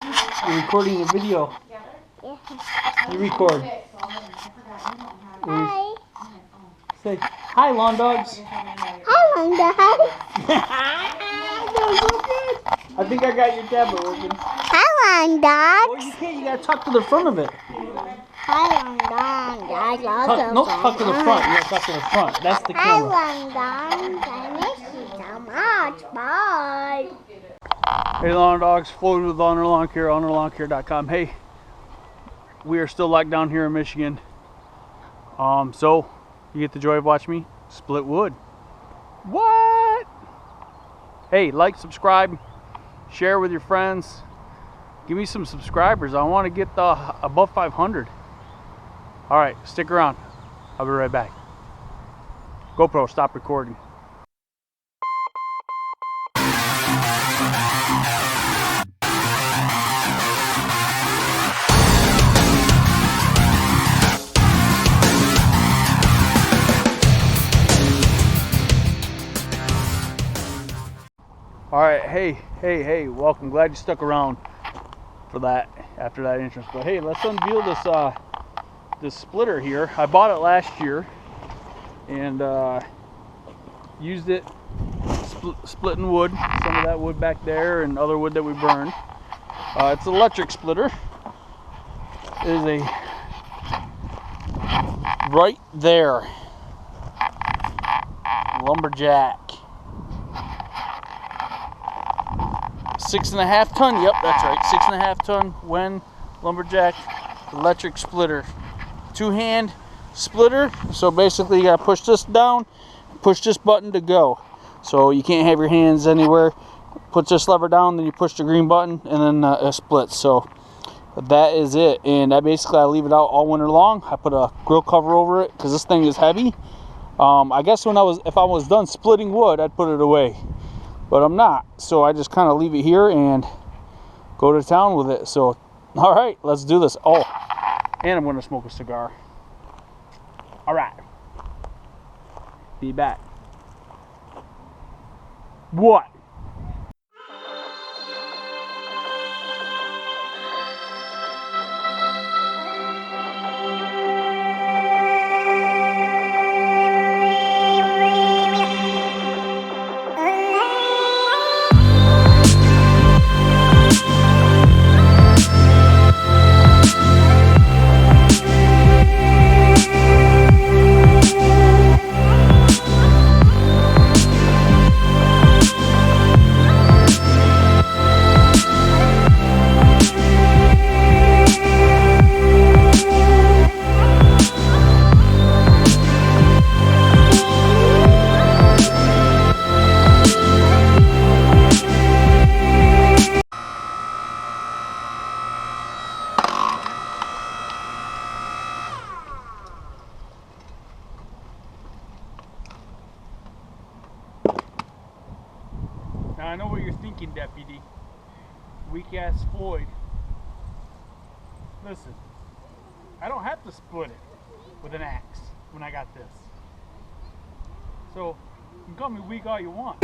You're recording a video. Yeah. You record. Hi. Say hi, lawn dogs. Hi, Linda. That was so good. I think I got your tablet working. Hi, Linda. Oh, you can't. You gotta tuck to the front of it. Hi, Linda. Tuck to the front. You gotta tuck to the front. That's the camera. Hi, Linda. I miss you so much. Bye. Hey, lawn dogs. Floated with Ulnar Lawn Care. UlnarLawnCare.com. Hey, we are still locked down here in Michigan. So you get the joy of watching me split wood. What? Hey, like, subscribe, share with your friends. Give me some subscribers. I want to get above 500. All right, stick around. I'll be right back. GoPro, stop recording. All right, hey, welcome. Glad you stuck around for that after that entrance. But hey, let's unveil this splitter here. I bought it last year and used it splitting wood, some of that wood back there and other wood that we burned. It's an electric splitter. It is a right there lumberjack. 6.5 ton, yep, that's right. 6.5 ton Wen lumberjack electric splitter. 2-hand splitter. So basically you gotta push this down, push this button to go. So you can't have your hands anywhere. Put this lever down, then you push the green button, and then it splits. So that is it. And I leave it out all winter long. I put a grill cover over it because this thing is heavy. I guess if I was done splitting wood, I'd put it away. But I'm not, so I just kind of leave it here and go to town with it. So, all right, let's do this. Oh, and I'm going to smoke a cigar. All right. Be back. What? Now I know what you're thinking, Deputy. Weak-ass Floyd. Listen, I don't have to split it with an axe when I got this. So, you can call me weak all you want.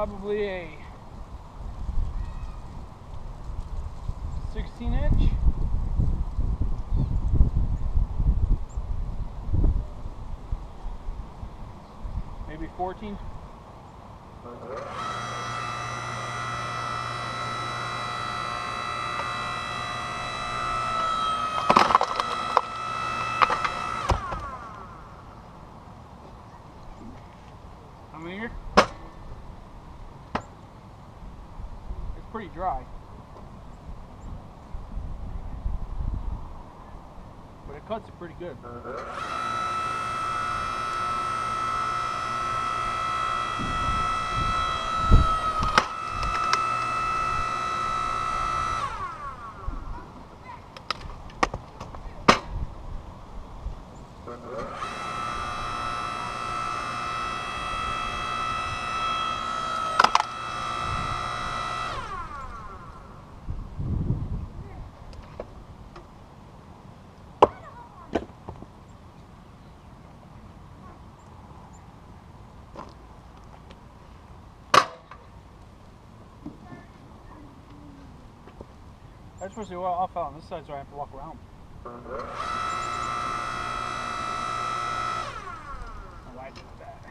probably a 16-inch. Maybe 14. I'm here. It's pretty dry, but it cuts it pretty good. I just want to see what off out on this side so I have to walk around. Why did that?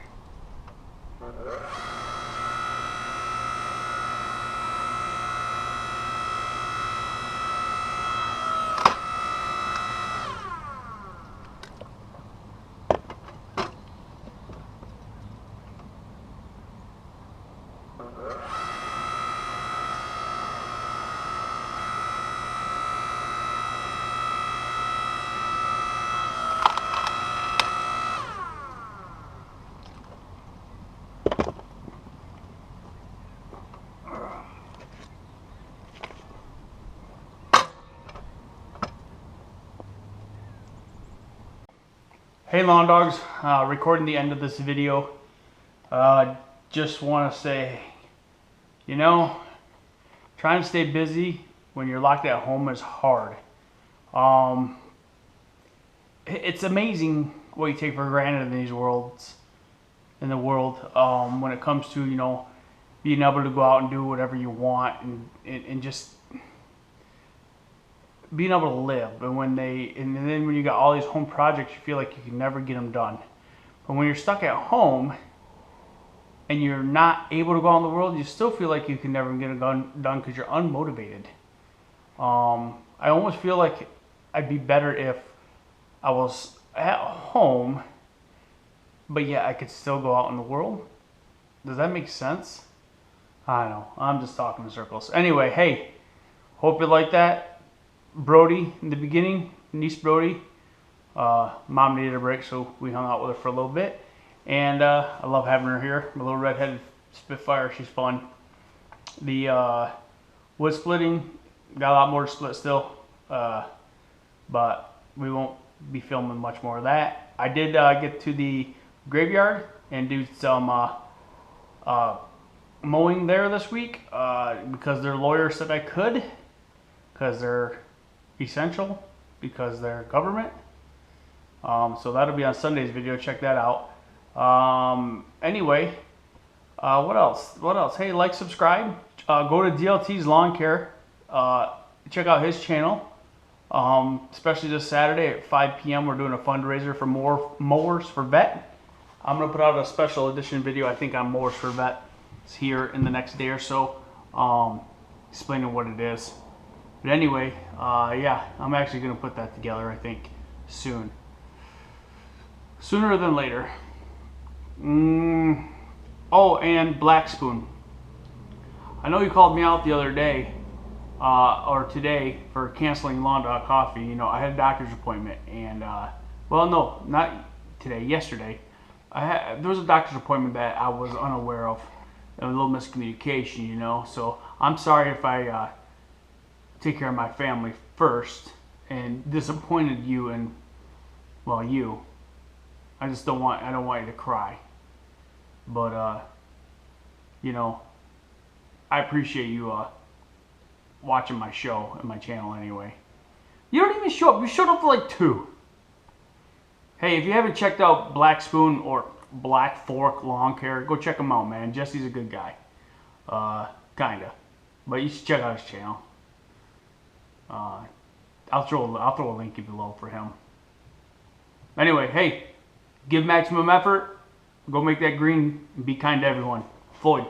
Hey lawn dogs, recording the end of this video. Just want to say, you know, trying to stay busy when you're locked at home is hard. It's amazing what you take for granted in the world when it comes to, you know, being able to go out and do whatever you want and just being able to live. And then when you got all these home projects, you feel like you can never get them done. But when you're stuck at home and you're not able to go out in the world, you still feel like you can never get it done because you're unmotivated. I almost feel like I'd be better if I was at home, but yeah, I could still go out in the world. Does that make sense? I don't know. I'm just talking in circles. Anyway, hey, hope you like that. Brody in the beginning, niece Brody. Mom needed a break, so we hung out with her for a little bit. And I love having her here. My little redheaded Spitfire, she's fun. The wood splitting, got a lot more to split still. But we won't be filming much more of that. I did get to the graveyard and do some mowing there this week because their lawyer said I could, because they're essential, because they're government. So that'll be on Sunday's video. Check that out. Anyway, what else? Hey, like, subscribe. Go to DLT's Lawn Care. Check out his channel. Especially this Saturday at 5 p.m. We're doing a fundraiser for more Mowers for Vet. I'm going to put out a special edition video, I think, on Mowers for Vet. It's here in the next day or so, explaining what it is. But anyway, yeah, I'm actually going to put that together, I think, soon. Sooner than later. Oh, and Black Spoon. I know you called me out the other day, or today, for canceling Lawn Dog Coffee. You know, I had a doctor's appointment, and, well, no, not today, yesterday. There was a doctor's appointment that I was unaware of. A little miscommunication, you know, so I'm sorry if I take care of my family first and disappointed you and, well, you. I don't want you to cry. But, you know, I appreciate you watching my show and my channel anyway. You don't even show up. You showed up for like 2. Hey, if you haven't checked out Black Spoon or Black Fork Lawn Care, go check them out, man. Jesse's a good guy. Kinda. But you should check out his channel. I'll throw a link below for him. Anyway, hey, give maximum effort. Go make that green and be kind to everyone. Floyd.